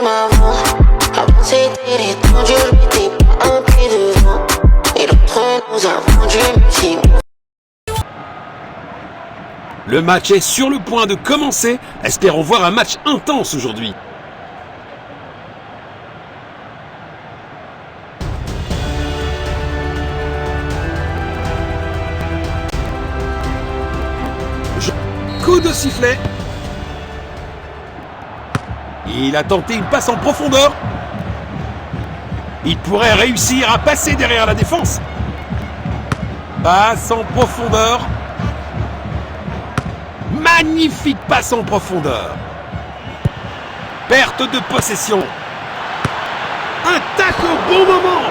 comme avant. Avant c'était les tendus, je mettais pas un pied devant. Et l'autre nous a vendu multi. Le match est sur le point de commencer. Espérons voir un match intense aujourd'hui. Coup de sifflet. Il a tenté une passe en profondeur. Il pourrait réussir à passer derrière la défense. Passe en profondeur. Magnifique passe en profondeur. Perte de possession. Un tacle au bon moment.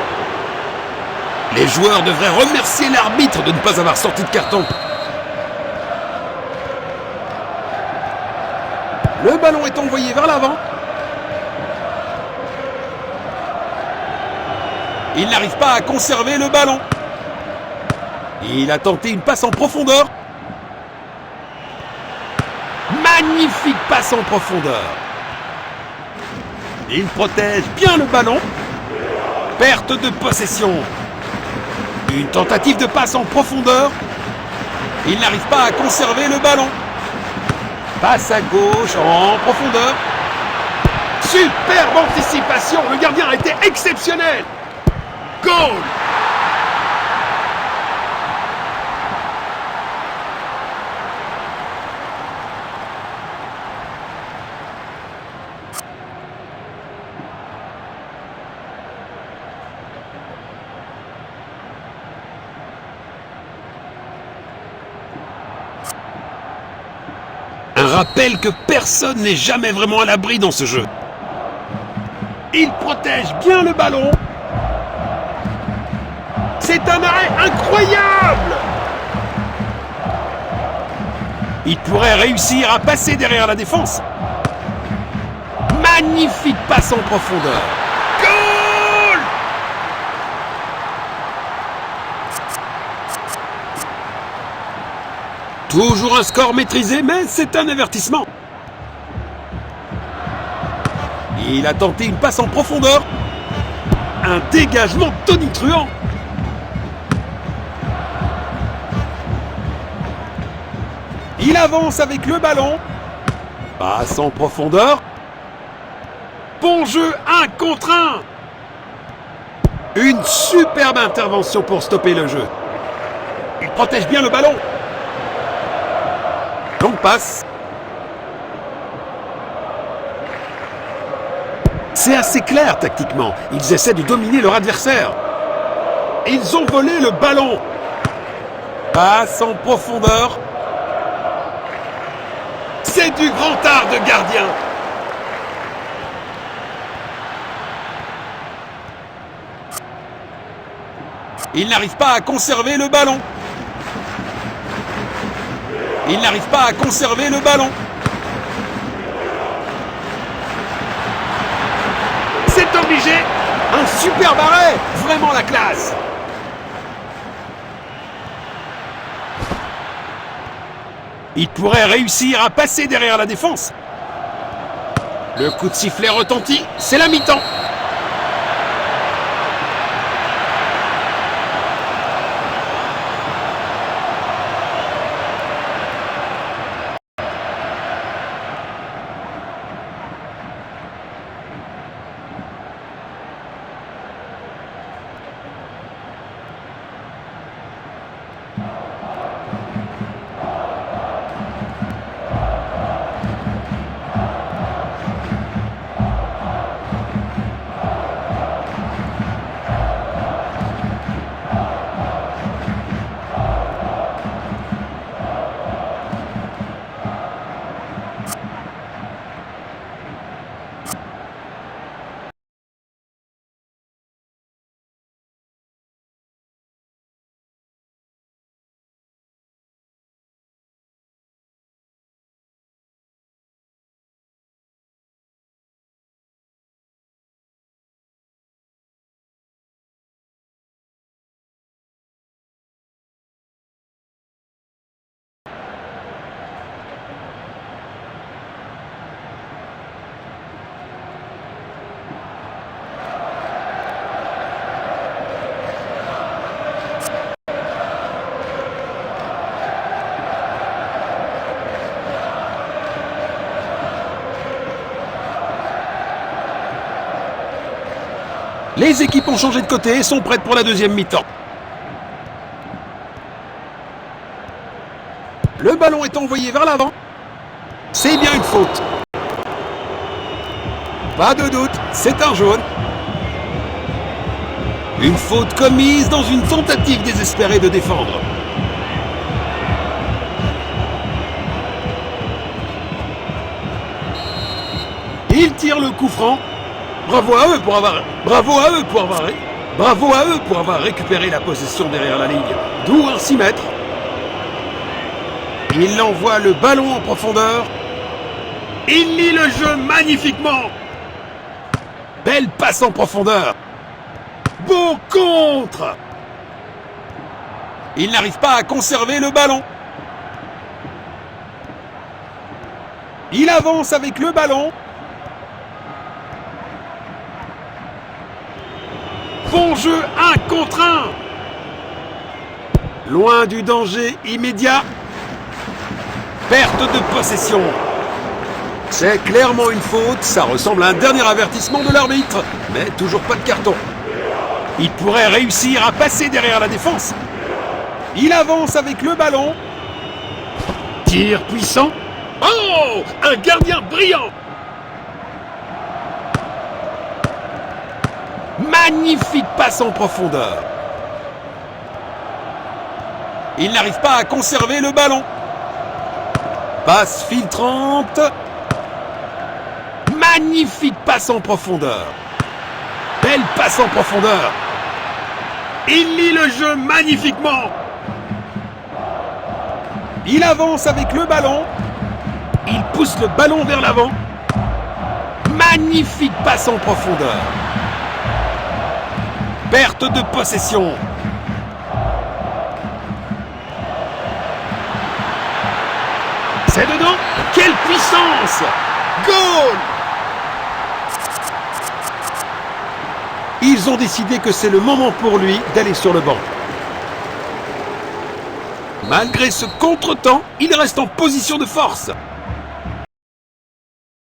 Les joueurs devraient remercier l'arbitre de ne pas avoir sorti de carton. Le ballon est envoyé vers l'avant. Il n'arrive pas à conserver le ballon. Il a tenté une passe en profondeur. Magnifique passe en profondeur. Il protège bien le ballon. Perte de possession. Une tentative de passe en profondeur. Il n'arrive pas à conserver le ballon. Passe à gauche en profondeur. Superbe anticipation. Le gardien a été exceptionnel. Goal! Un rappel que personne n'est jamais vraiment à l'abri dans ce jeu. Il protège bien le ballon. C'est un arrêt incroyable! Il pourrait réussir à passer derrière la défense. Magnifique passe en profondeur. Goal! Toujours un score maîtrisé, mais c'est un avertissement. Il a tenté une passe en profondeur. Un dégagement tonitruant. Il avance avec le ballon. Passe en profondeur. Bon jeu, 1 contre 1. Une superbe intervention pour stopper le jeu. Il protège bien le ballon. Longue passe. C'est assez clair tactiquement. Ils essaient de dominer leur adversaire. Ils ont volé le ballon. Passe en profondeur. C'est du grand art de gardien. Il n'arrive pas à conserver le ballon. Il n'arrive pas à conserver le ballon. C'est obligé. Un superbe arrêt. Vraiment la classe. Il pourrait réussir à passer derrière la défense. Le coup de sifflet retentit. C'est la mi-temps. Les équipes ont changé de côté et sont prêtes pour la deuxième mi-temps. Le ballon est envoyé vers l'avant. C'est bien une faute. Pas de doute, c'est un jaune. Une faute commise dans une tentative désespérée de défendre. Ils tirent le coup franc. Bravo à eux pour avoir récupéré la possession derrière la ligne. D'où un 6 mètres. Il envoie le ballon en profondeur. Il lit le jeu magnifiquement. Belle passe en profondeur. Beau contre. Il n'arrive pas à conserver le ballon. Il avance avec le ballon. Bon jeu, 1 contre 1. Loin du danger immédiat. Perte de possession. C'est clairement une faute, ça ressemble à un dernier avertissement de l'arbitre, mais toujours pas de carton. Il pourrait réussir à passer derrière la défense. Il avance avec le ballon. Tir puissant. Oh, un gardien brillant. Magnifique passe en profondeur. Il n'arrive pas à conserver le ballon. Passe filtrante. Magnifique passe en profondeur. Belle passe en profondeur. Il lit le jeu magnifiquement. Il avance avec le ballon. Il pousse le ballon vers l'avant. Magnifique passe en profondeur. Perte de possession. C'est dedans. Quelle puissance! Goal! Ils ont décidé que c'est le moment pour lui d'aller sur le banc. Malgré ce contretemps, il reste en position de force.